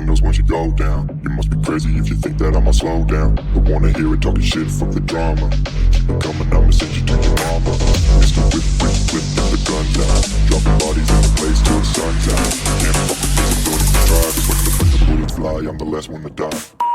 windows once you go down. You must be crazy if you think that I'ma slow down. Don't wanna hear it talking shit, fuck the drama. Keep it coming, I'ma send you to your mama. Mr. Whip, whip, whip, get the guns out. Dropping bodies in the place till the sun's out. Can't fuck with me, so don't even try. 'Cause when the bullets fly, I'm the last one to die.